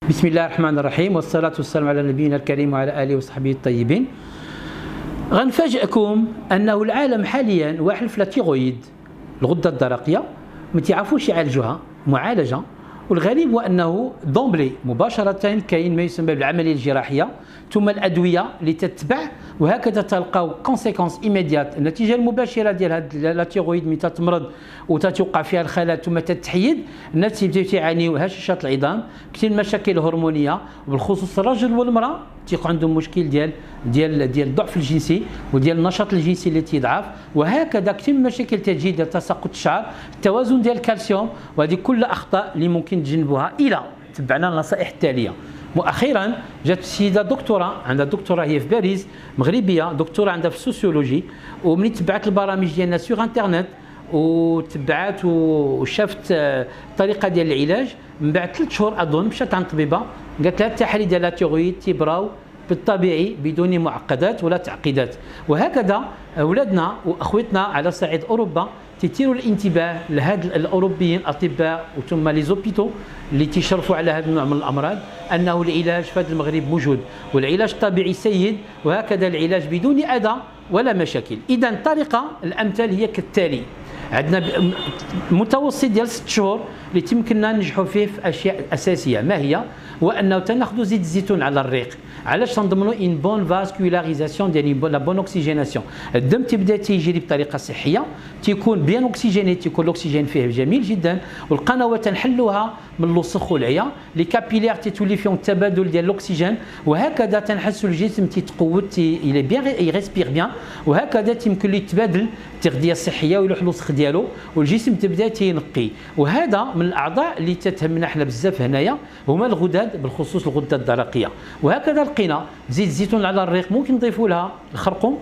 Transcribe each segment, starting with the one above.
بسم الله الرحمن الرحيم، والصلاة والسلام على نبينا الكريم وعلى آله وصحبه الطيبين. غنفاجئكم أنه العالم حاليا واحد في التيرويد، الغدة الدرقية، ما تعرفوش يعالجوها معالجة، والغريب هو أنه دومبلي مباشرة كاين ما يسمى بالعملية الجراحية ثم الأدوية اللي تتبع، وهكذا تلقاو كونسيكونس ايميديات، النتيجة المباشرة ديال هاد التيرويد ملي تتمرض وتتوقع فيها الخلل ثم تتحيد، الناس تبداو تعانيو هشاشة العظام، كثير مشاكل هرمونية، وبالخصوص الرجل والمرأة تيكون عندهم مشكل ديال الضعف الجنسي وديال النشاط الجنسي اللي تيضعف، وهكذا كثير من مشاكل تجي ديال تساقط الشعر، التوازن ديال الكالسيوم، وهذه كل اخطاء اللي ممكن تجنبوها الى تبعنا النصائح التاليه. مؤخرا جات سيده دكتوره عندها دكتوراه، هي في باريس، مغربيه، دكتوره عندها في السوسيولوجي، وملي تبعت البرامج ديالنا سوغ انترنت وتبعات وشافت الطريقه ديال العلاج، من بعد 3 شهور اظن مشات عند طبيبه قالت لها التحاليل ديال التيرويد تيبراو بالطبيعي بدون معقدات ولا تعقيدات. وهكذا اولادنا واخوتنا على صعيد اوروبا تثيروا الانتباه لهاد الاوروبيين الاطباء وثم لي زوبيتو اللي تيشرفوا على هذا النوع من الامراض انه العلاج في هذا المغرب موجود، والعلاج الطبيعي سيد، وهكذا العلاج بدون اذى ولا مشاكل. اذا الطريقه الامثل هي كالتالي: عندنا متوسط ديال 6 شهور اللي تمكننا ننجحوا فيه في اشياء اساسيه. ما هي؟ هو انه تناخذوا زيت الزيتون على الريق. علاش تنضمنوا ان بون فاسكولاريزاسيون ديال لا بون اوكسيجيناسيون، الدم تبدا تيجري بطريقه صحيه، تيكون بيان اوكسيجيني، تيكون الاكسجين فيه جميل جدا، والقنوات تنحلوها من اللصق والعيا، لي كابيلير تتولي فيهم التبادل ديال الاكسجين، وهكذا تنحسوا الجسم تيتقود، الى بيان يريسبير بيان، وهكذا تيمكن له يتبادل التغذيه الصحيه ويلوح اللصق ديالو، والجسم تبدا تينقي. وهذا من الاعضاء اللي تتهمنا حنا بزاف هنايا هما الغدد، بالخصوص الغده الدرقيه. وهكذا لقينا زيت الزيتون على الريق ممكن نضيفوا لها الخرقوم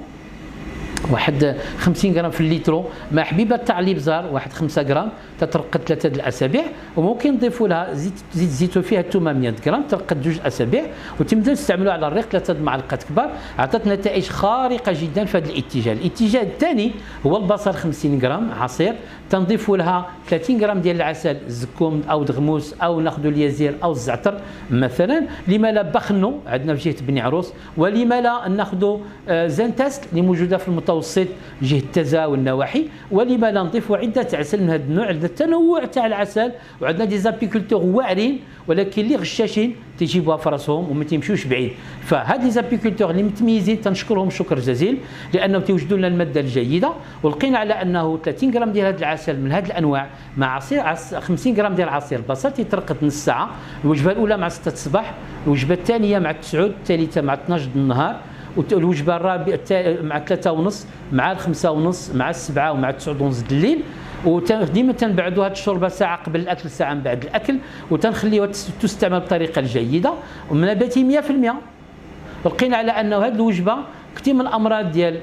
واحد 50 غرام في الليترو، مع حبيبه تاع الابزار واحد 5 غرام تترقد 3 الاسابيع، وممكن نضيفوا لها زيت الزيتون فيها الثومه 100 غرام ترقد 2 اسابيع، وتبدا تستعملوها على الريق 3 معلقات كبار. عطات نتائج خارقه جدا في هذا الاتجاه. الاتجاه الثاني هو البصل 50 غرام عصير، تنضيفوا لها 30 غرام ديال العسل، الزكوم او دغموس او ناخذوا اليازير او الزعتر مثلا. لما لا بخنو عندنا في جهه بني عروس، ولما لا ناخذوا زنتست اللي موجوده في المتوسط جهه تزا والنواحي، ولما لا نضيفوا عده عسل من هذا النوع. عندنا التنوع تاع العسل، وعندنا دي زابيكولتور واعرين، ولكن اللي غشاشين تيجيبوها في راسهم وما تيمشوش بعيد. فهاد لي زابيكولتور اللي متميزين تنشكرهم شكر جزيل، لانه تيوجدوا لنا الماده الجيده، ولقينا على انه 30 غرام ديال هذا العسل من هذه الانواع مع 50 غرام ديال عصير البصل تيترقد نص ساعه. الوجبه الاولى مع 6 الصباح، الوجبه الثانيه مع 9، الثالثه مع 12 النهار، والوجبه الرابعه مع 3:30، مع 5:30، مع 7 ومع 9:30 الليل. وديما تنبعدوا هذه الشوربه ساعه قبل الاكل ساعه من بعد الاكل، وتنخليوها تستعمل بطريقه الجيده ومن نباتي 100%. لقينا على انه هذه الوجبه كثير من الامراض ديال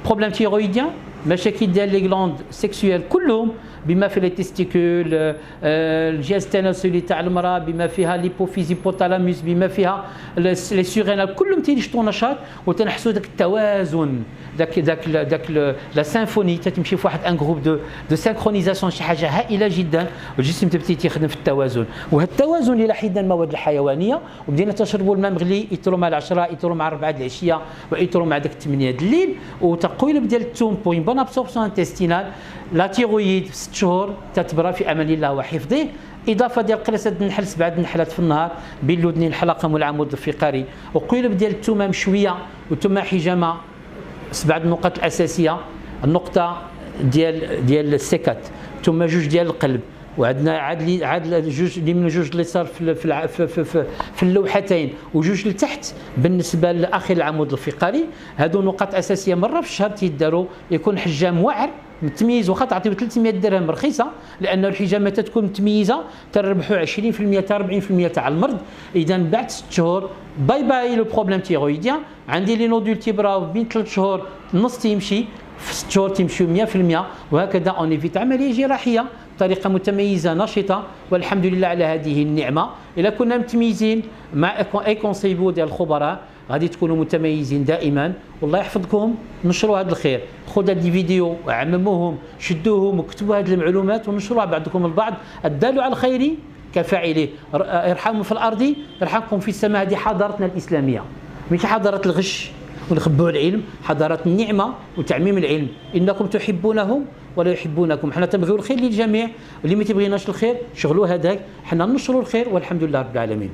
بروبليم تيرويديان، مشاكل ديال لي غلاند سيكسويل كلهم، بما فيها لي تيستيكول، الجهاز التناسلي تاع المراه، بما فيها ليبوفيز هيبوثالاموس، بما فيها لي سيغينال، كلهم تينشطوا نشاط، وتنحسوا داك التوازن، داك لا سيمفوني تتمشي في واحد ان جروب دو سينكرونيزاسيون، شي حاجه هائله جدا، والجسم تبتدي تيخدم في التوازن. وهذا التوازن الى حد المواد الحيوانيه، وبدينا تشربوا الماء مغلي، يترو مع 10، يترو مع 4 د العشيه، ويترو مع داك 8 د الليل، وتقويلب ديال الثوم بوين بون ابسوربسيون انتستينال. لا تيرويد في 6 شهور تتبرى في امان الله وحفظه. اضافه ديال قرصه النحل 7 النحلات في النهار بين اللودنين الحلقه والعمود الفقري، وقيلب ديال الثومه مشويه وثم حجامه 7 النقط الاساسيه. النقطه ديال السكت، ثم 2 ديال القلب، وعندنا عاد جوج اليمين وجوج اليسار في اللوحتين، وجوج لتحت بالنسبه لاخر العمود الفقري. هذو نقاط اساسيه مره في الشهر تيداروا، يكون حجام واعر متميز، واخا تعطيو 300 درهم رخيصه، لان الحجامات تكون متميزه تربحوا 20% حتى 40% تاع المرض. اذا بعد 6 شهور باي باي لو بروبليم تيرويديان. عندي لي نودول تيبراو بين 3 شهور نص تيمشي، في 6 شهور تيمشيو 100%. وهكذا اونيفيت عمليه جراحيه بطريقه متميزه نشطه، والحمد لله على هذه النعمه. الا كنا متميزين مع اي كونسيبو ديال الخبراء غادي تكونوا متميزين دائما. والله يحفظكم، نشروا هذا الخير، خذوا هذه الفيديو وعمموهم، شدوهم وكتبوا هذه المعلومات ونشروها بعضكم البعض. الدال على الخير كفاعله ارحموا في الارض يرحمكم في السماء. هذه حضارتنا الاسلاميه، ماشي حضاره الغش ونخبوا العلم، حضاره النعمه وتعميم العلم. انكم تحبونهم ولا يحبونكم. حنا تنبغيو الخير للجميع، واللي ما تبغيناش الخير شغلوا هذاك، حنا ننشروا الخير والحمد لله رب العالمين.